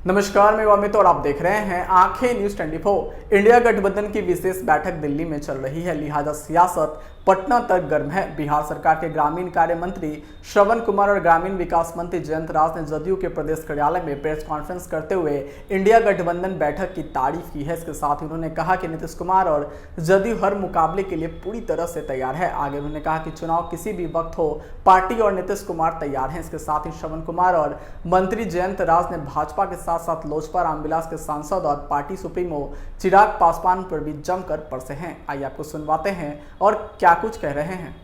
नमस्कार, मैं अमित और आप देख रहे हैं आंखें न्यूज 24। इंडिया गठबंधन की विशेष बैठक दिल्ली में चल रही है, लिहाजा सियासत पटना तक गर्म है। बिहार सरकार के ग्रामीण कार्य मंत्री श्रवण कुमार और ग्रामीण विकास मंत्री जयंत राज ने जदयू के प्रदेश कार्यालय में प्रेस कॉन्फ्रेंस करते हुए इंडिया गठबंधन बैठक की तारीफ की है। इसके साथ ही उन्होंने कहा कि नीतीश कुमार और जदयू हर मुकाबले के लिए पूरी तरह से तैयार है। आगे उन्होंने कहा कि चुनाव किसी भी वक्त हो, पार्टी और नीतीश कुमार तैयार हैं। इसके साथ ही श्रवण कुमार और मंत्री जयंत राज ने भाजपा के साथ साथ लोजपा रामविलास के सांसद और पार्टी सुप्रीमो चिराग पासवान पर भी जमकर परसे हैं। आइए आपको सुनवाते हैं और क्या कुछ कह रहे हैं।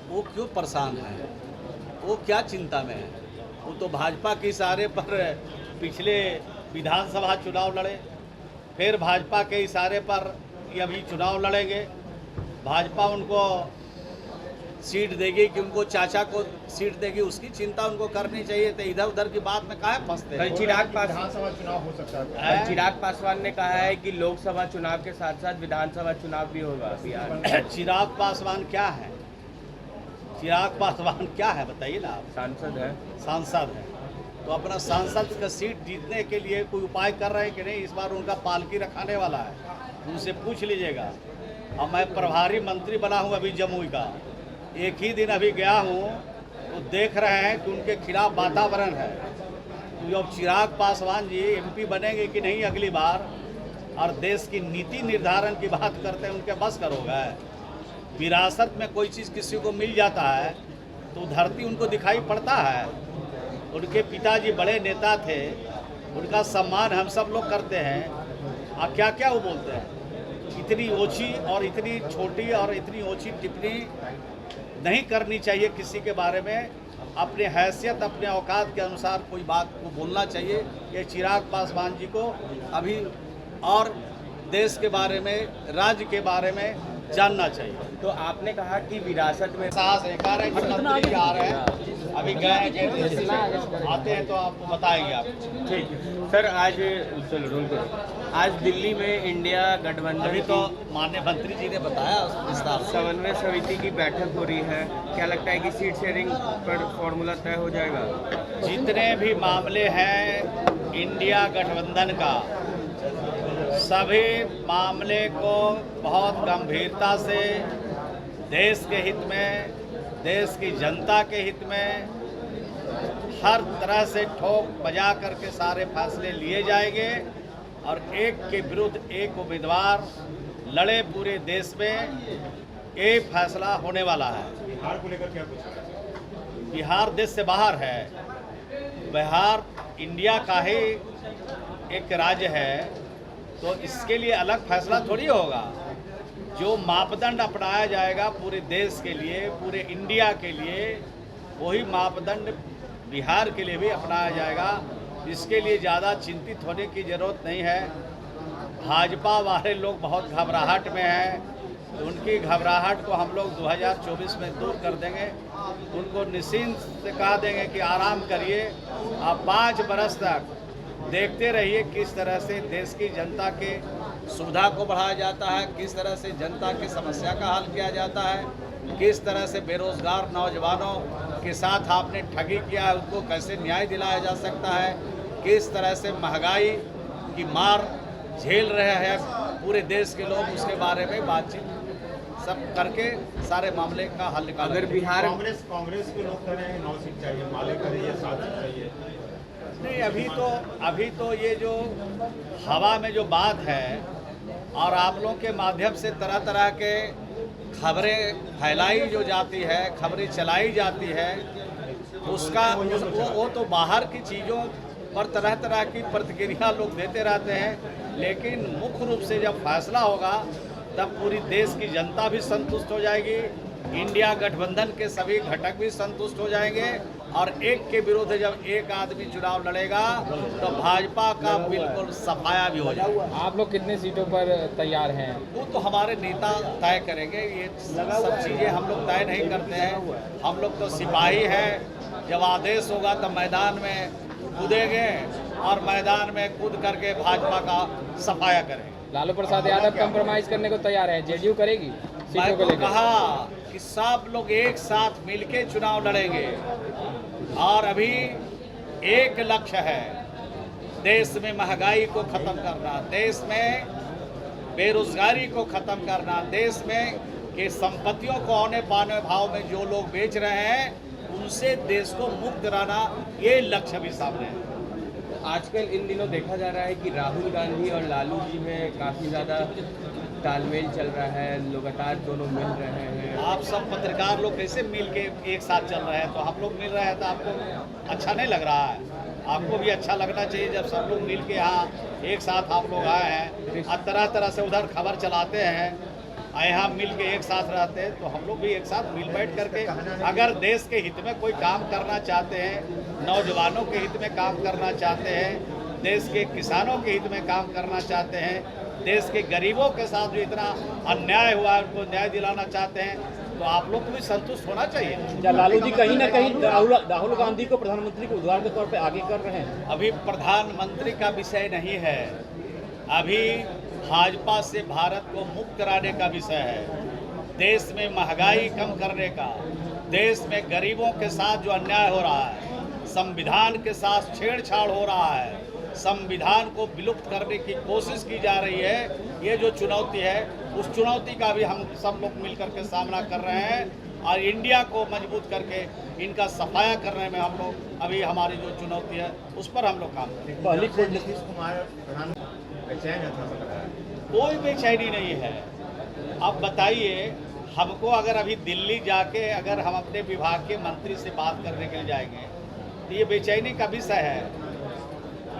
वो क्यों परेशान है, वो क्या चिंता में है? वो तो भाजपा के इशारे पर पिछले विधानसभा चुनाव लड़े, फिर भाजपा के इशारे पर ये अभी चुनाव लड़ेंगे। भाजपा उनको सीट देगी कि उनको चाचा को सीट देगी, उसकी चिंता उनको करनी चाहिए। तो इधर उधर की बात में काहे फंसते हैं? विधानसभा चुनाव हो सकता है। चिराग पासवान ने कहा है कि लोकसभा चुनाव के साथ साथ विधानसभा चुनाव भी होगा बिहार में। चिराग पासवान क्या है? चिराग पासवान क्या है बताइए ना आप? सांसद है। सांसद है तो अपना सांसद का सीट जीतने के लिए कोई उपाय कर रहे हैं कि नहीं? इस बार उनका पालकी रखाने वाला है, उनसे पूछ लीजिएगा। अब मैं प्रभारी मंत्री बना हूँ अभी जमुई का, एक ही दिन अभी गया हूँ तो देख रहे हैं कि उनके खिलाफ वातावरण है। तो अब चिराग पासवान जी एमपी बनेंगे कि नहीं अगली बार, और देश की नीति निर्धारण की बात करते हैं, उनके बस करोगे? विरासत में कोई चीज़ किसी को मिल जाता है तो धरती उनको दिखाई पड़ता है। उनके पिताजी बड़े नेता थे, उनका सम्मान हम सब लोग करते हैं। अब क्या क्या वो बोलते हैं? इतनी ओछी और इतनी छोटी और इतनी ओछी टिप्पणी नहीं करनी चाहिए किसी के बारे में। अपने हैसियत, अपने औकात के अनुसार कोई बात को बोलना चाहिए। ये चिराग पासवान जी को अभी और देश के बारे में, राज्य के बारे में जानना चाहिए। तो आपने कहा कि विरासत में साहस है, कह रहे हैं कि मंत्री आ रहे हैं, अभी गए हैं, आते हैं तो आपको बताएंगे आप। ठीक है सर। आज दिल्ली में इंडिया गठबंधन अभी तो माननीय मंत्री जी ने बताया विस्तार से। समन्वय समिति की बैठक हो रही है, क्या लगता है कि सीट शेयरिंग पर फॉर्मूला तय हो जाएगा? जितने भी मामले हैं इंडिया गठबंधन का, सभी मामले को बहुत गंभीरता से देश के हित में, देश की जनता के हित में हर तरह से ठोक बजा करके सारे फैसले लिए जाएंगे और एक के विरुद्ध एक उम्मीदवार लड़े पूरे देश में, ये फैसला होने वाला है। बिहार को लेकर क्या कुछ? बिहार देश से बाहर है। बिहार इंडिया का ही एक राज्य है, तो इसके लिए अलग फैसला थोड़ी होगा। जो मापदंड अपनाया जाएगा पूरे देश के लिए, पूरे इंडिया के लिए, वही मापदंड बिहार के लिए भी अपनाया जाएगा। इसके लिए ज़्यादा चिंतित होने की ज़रूरत नहीं है। भाजपा वाले लोग बहुत घबराहट में हैं, तो उनकी घबराहट को हम लोग 2024 में दूर कर देंगे। उनको निश्चिंत से कह देंगे कि आराम करिए, आप 5 बरस तक देखते रहिए किस तरह से देश की जनता के सुविधा को बढ़ाया जाता है, किस तरह से जनता की समस्या का हल किया जाता है, किस तरह से बेरोजगार नौजवानों के साथ आपने ठगी किया है, उनको कैसे न्याय दिलाया जा सकता है, किस तरह से महंगाई की मार झेल रहे हैं पूरे देश के लोग, उसके बारे में बातचीत सब करके सारे मामले का हल निकाल। अगर बिहार कांग्रेस के लोग कह रहे हैं 9 सीट चाहिए, माले करें या 7 सीट चाहिए। नहीं, अभी तो ये जो हवा में जो बात है और आप लोगों के माध्यम से तरह तरह के खबरें फैलाई जो जाती है, खबरें चलाई जाती है, उसका वो तो बाहर की चीज़ों पर तरह तरह की प्रतिक्रिया लोग देते रहते हैं। लेकिन मुख्य रूप से जब फैसला होगा तब पूरी देश की जनता भी संतुष्ट हो जाएगी, इंडिया गठबंधन के सभी घटक भी संतुष्ट हो जाएंगे, और एक के विरुद्ध जब एक आदमी चुनाव लड़ेगा तो भाजपा का बिल्कुल सफाया भी हो जाएगा। आप लोग कितने सीटों पर तैयार हैं? वो तो हमारे नेता तय करेंगे, ये सब चीज़ें हम लोग तय नहीं करते हैं। हम लोग तो सिपाही हैं, जब आदेश होगा तो मैदान में कूदेंगे और मैदान में कूद करके भाजपा का सफाया करेंगे। लालू प्रसाद यादव कंप्रोमाइज करने को तैयार है, जेडीयू करेगी सीटों को मैं लेकर? कहा कि सब लोग एक साथ मिलके चुनाव लड़ेंगे और अभी एक लक्ष्य है देश में महंगाई को ख़त्म करना, देश में बेरोजगारी को ख़त्म करना, देश में के संपत्तियों को औने पाने भाव में जो लोग बेच रहे हैं उनसे देश को मुक्त कराना, ये लक्ष्य भी सामने है। आजकल इन दिनों देखा जा रहा है कि राहुल गांधी और लालू जी में काफ़ी ज़्यादा तालमेल चल रहा है, लगातार दोनों मिल रहे हैं। आप सब पत्रकार लोग कैसे मिल के एक साथ चल रहे हैं, तो हम लोग मिल रहे हैं तो आपको अच्छा नहीं लग रहा है? आपको भी अच्छा लगना चाहिए जब सब लोग मिल के यहाँ एक साथ आप लोग आए हैं और तरह तरह से उधर खबर चलाते हैं, यहाँ मिल के एक साथ रहते हैं, तो हम लोग भी एक साथ मिल बैठ करके अगर देश के हित में कोई काम करना चाहते हैं, नौजवानों के हित में काम करना चाहते हैं, देश के किसानों के हित में काम करना चाहते हैं, देश के गरीबों के साथ जो इतना अन्याय हुआ है उनको न्याय दिलाना चाहते हैं, तो आप लोग को भी संतुष्ट होना चाहिए। क्या लालू जी कहीं ना कहीं राहुल गांधी को प्रधानमंत्री को उदाहरण के तौर पे आगे कर रहे हैं? अभी प्रधानमंत्री का विषय नहीं है, अभी भाजपा से भारत को मुक्त कराने का विषय है, देश में महंगाई कम करने का, देश में गरीबों के साथ जो अन्याय हो रहा है, संविधान के साथ छेड़छाड़ हो रहा है, संविधान को विलुप्त करने की कोशिश की जा रही है, ये जो चुनौती है उस चुनौती का भी हम सब लोग मिलकर के सामना कर रहे हैं और इंडिया को मजबूत करके इनका सफाया करने में हम लोग अभी हमारी जो चुनौती है उस पर हम लोग काम करें। नीतीश कुमार बेचैन है, ऐसा लग रहा है। कोई बेचैनी नहीं है। अब बताइए, हमको अगर अभी दिल्ली जाके अगर हम अपने विभाग के मंत्री से बात करने के लिए जाएंगे तो ये बेचैनी का विषय है,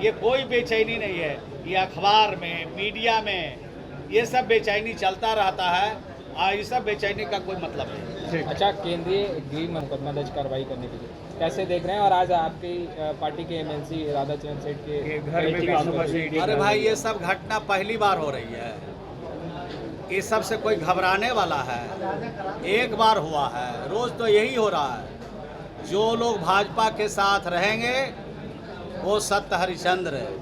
ये कोई बेचैनी नहीं है। ये अखबार में, मीडिया में ये सब बेचैनी चलता रहता है और ये सब बेचैनी का कोई मतलब नहीं। अच्छा, केंद्रीय गृह मुकदमा दर्ज कार्रवाई करने के लिए कैसे देख रहे हैं? और आज आपकी पार्टी के एमएलसी राधाचरण सेठ के घर में भी सुबह से ईडी। अरे भाई, ये सब घटना पहली बार हो रही है, ये सब से कोई घबराने वाला है? एक बार हुआ है, रोज तो यही हो रहा है। जो लोग भाजपा के साथ रहेंगे वो सत्य हरिश्चंद्र है,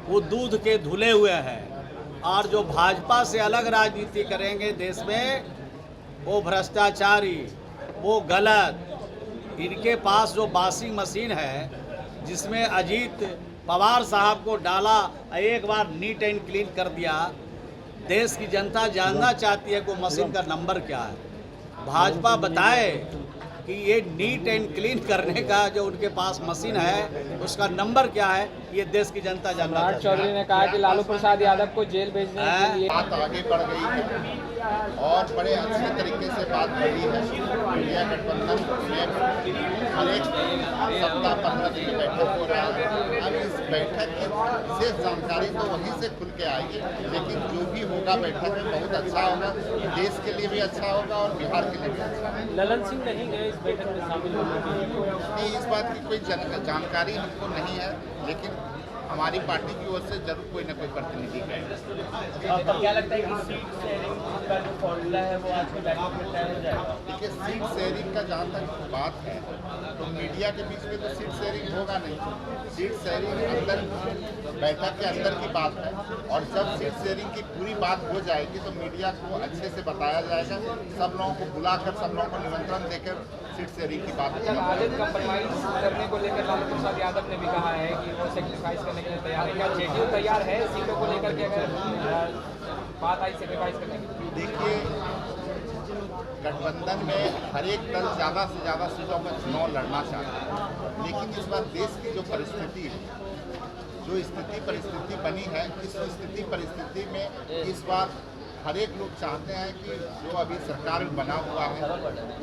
वो दूध के धुले हुए हैं, और जो भाजपा से अलग राजनीति करेंगे देश में वो भ्रष्टाचारी, वो गलत। इनके पास जो वॉशिंग मशीन है जिसमें अजीत पवार साहब को डाला, एक बार नीट एंड क्लीन कर दिया। देश की जनता जानना चाहती है कि वो मशीन का नंबर क्या है। भाजपा बताए कि ये नीट एंड क्लीन करने का जो उनके पास मशीन है उसका नंबर क्या है, ये देश की जनता जानना सम्राट चाहती है। चौधरी ने कहा कि लालू प्रसाद यादव को जेल भेजने के लिए बात आगे बढ़ गई है और बड़े अच्छे तरीके से बात बढ़ी है। इंडिया गठबंधन में हर एक सप्ताह 15 दिन की बैठक हो रहा है। अब इस बैठक की विशेष जानकारी तो वहीं से खुल के आएगी, लेकिन जो भी होगा बैठक में बहुत अच्छा होगा, देश के लिए भी अच्छा होगा और बिहार के लिए भी अच्छा होगा। ललन सिंह नहीं गए इस बैठक में शामिल होने के लिए? नहीं, इस बात की कोई जानकारी हमको नहीं है, लेकिन हमारी पार्टी की ओर से जरूर कोई ना कोई प्रतिनिधि गए। आपको क्या लगता है कि सीट शेयरिंग का जो फॉर्मूला है वो आज की बैठक में तय हो जाएगा? देखिए, सीट शेयरिंग का जहाँ तक बात है तो मीडिया के बीच में तो सीट शेयरिंग होगा नहीं। सीट शेयरिंग अंदर बैठक के अंदर की बात है, और जब सीट शेयरिंग की पूरी बात हो जाएगी तो मीडिया को अच्छे से बताया जाएगा। सब लोगों को बुलाकर, सब लोगों को निमंत्रण देकर सीट शेयरिंग की बात अच्छा, राजद कंप्रोमाइज करने को लेकर लालू प्रसाद यादव ने भी कहा है कि वो सेक्रीफाइस करने के लिए तैयार है। क्या जेडीयू तैयार है सीटों को लेकर के अगर बात आई सेक्रीफाइस करने की? देखिए, गठबंधन में हर एक दल ज़्यादा से ज़्यादा सीटों पर चुनाव लड़ना चाहता है, लेकिन इस बार देश की जो परिस्थिति है, जो स्थिति परिस्थिति बनी है, इस स्थिति परिस्थिति में इस बार हर एक लोग चाहते हैं कि जो अभी सरकार में बना हुआ है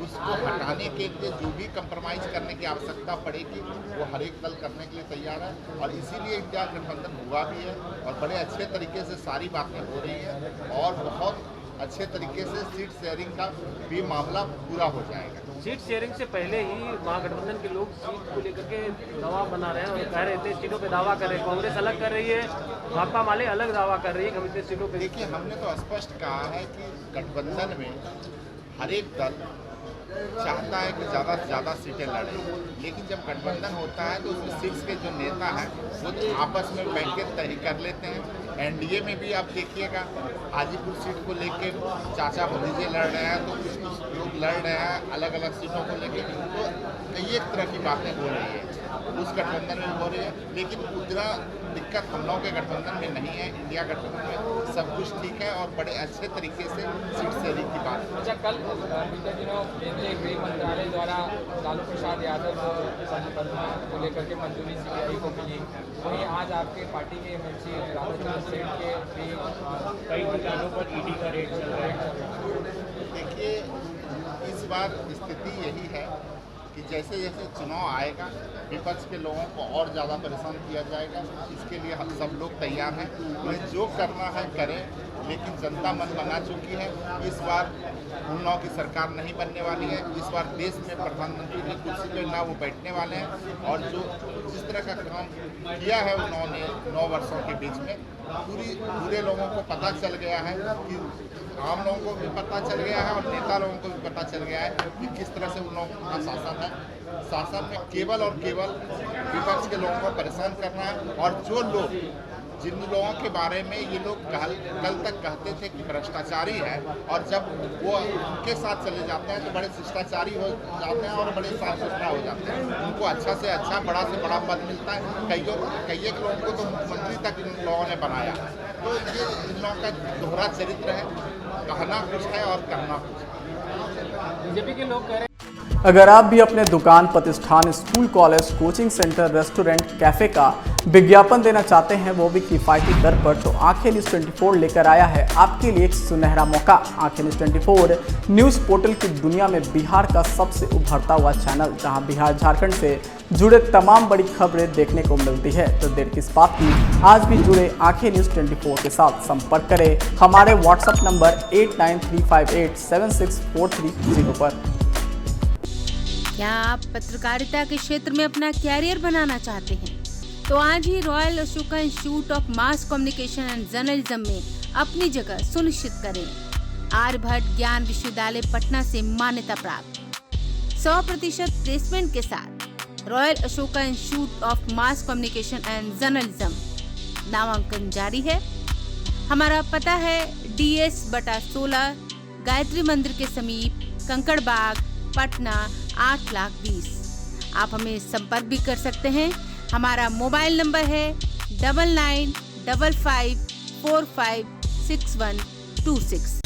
उसको हटाने के लिए जो भी कंप्रोमाइज़ करने की आवश्यकता पड़ेगी वो हर एक दल करने के लिए तैयार है, और इसीलिए इंडिया गठबंधन हुआ भी है और बड़े अच्छे तरीके से सारी बातें हो रही हैं और बहुत अच्छे तरीके से सीट शेयरिंग का भी मामला पूरा हो जाएगा। सीट शेयरिंग से पहले ही महागठबंधन के लोग सीट को लेकर के दावा बना रहे हैं और कह रहे थे सीटों पे दावा कर रहे हैं। कांग्रेस अलग कर रही है, भाकपा माले अलग दावा कर रही है कि हम इतने सीटों पे। देखिए, हमने तो स्पष्ट कहा है कि गठबंधन में हर एक दल चाहता है कि ज़्यादा से ज़्यादा सीटें लड़ें, लेकिन जब गठबंधन होता है तो उसमें सीट्स के जो नेता हैं वो तो आपस में बैठ के तय कर लेते हैं। एनडीए में भी आप देखिएगा, हाजीपुर सीट को लेके चाचा भतीजे लड़ रहे हैं, तो कुछ लोग लड़ रहे हैं अलग अलग सीटों को लेके। तो कई एक तरह की बातें हो रही है, उस गठबंधन में हो रही है, लेकिन उतना दिक्कत हम लोगों के गठबंधन में नहीं है। इंडिया गठबंधन में सब कुछ ठीक है और बड़े अच्छे तरीके से सीट शेयरिंग की बात है। अच्छा, कल बीते दिनों केंद्रीय गृह मंत्रालय द्वारा लालू प्रसाद यादव संबंध को लेकर के मंजूरी सीबीआई को मिली, वहीं आज आपके पार्टी के एमएलसी राधाचंद्र सेठ के भी कई ठिकानों पर ईडी का रेड चल रहा है। देखिए, इस बार स्थिति यही है कि जैसे जैसे चुनाव आएगा विपक्ष के लोगों को और ज़्यादा परेशान किया जाएगा। इसके लिए हम सब लोग तैयार हैं, उन्हें जो करना है करें, लेकिन जनता मन बना चुकी है। इस बार उन लोगों की सरकार नहीं बनने वाली है। इस बार देश में प्रधानमंत्री की कुर्सी पर ना वो बैठने वाले हैं, और जो जिस तरह का काम किया है उन्होंने 9 वर्षों के बीच में, पूरे लोगों को पता चल गया है कि आम लोगों को भी पता चल गया है और नेता लोगों को भी पता चल गया है कि किस तरह से उन लोगों का शासन है। शासन में केवल और केवल विपक्ष के लोगों को परेशान करना है, और जो लोग जिन लोगों के बारे में ये लोग कल तक कहते थे कि भ्रष्टाचारी है, और जब वो उनके साथ चले जाते हैं तो बड़े शिष्टाचारी हो जाते हैं और बड़े साफ सुथरा हो जाते हैं। उनको अच्छा से अच्छा, बड़ा से बड़ा पद मिलता है। कई एक लोगों को तो मुख्यमंत्री तक इन लोगों ने बनाया। तो ये इन लोगों का दोहरा चरित्र है, कहना कुछ है और करना कुछ है। बीजेपी के लोग कह रहे हैं अगर आप भी अपने दुकान, प्रतिष्ठान, school, college, coaching centre, restaurant, cafe का विज्ञापन देना चाहते हैं, वो भी किफ़ायती दर पर, तो आंखें न्यूज़ 24 लेकर आया है आपके लिए एक सुनहरा मौका। आंखें न्यूज़ 24 न्यूज़ पोर्टल की दुनिया में बिहार का सबसे उभरता हुआ चैनल, जहां बिहार झारखंड से जुड़े तमाम बड़ी खबरें देखने को मिलती है। तो देर किस बात की, आज भी जुड़े आंखें न्यूज़ 24 के साथ। संपर्क करें हमारे व्हाट्सएप नंबर 8935876430 पर। क्या आप पत्रकारिता के क्षेत्र में अपना कैरियर बनाना चाहते हैं? तो आज ही royal Ashoka institute of mass communication and journalism में अपनी जगह सुनिश्चित करें। आर्यभट्ट ज्ञान विश्वविद्यालय पटना से मान्यता प्राप्त 100% प्लेसमेंट के साथ royal Ashoka institute of mass communication and journalism, नामांकन जारी है। हमारा पता है DS/16 गायत्री मंदिर के समीप, कंकड़ बाग, पटना 8,20,000। आप हमें संपर्क भी कर सकते हैं। हमारा मोबाइल नंबर है 9955456126।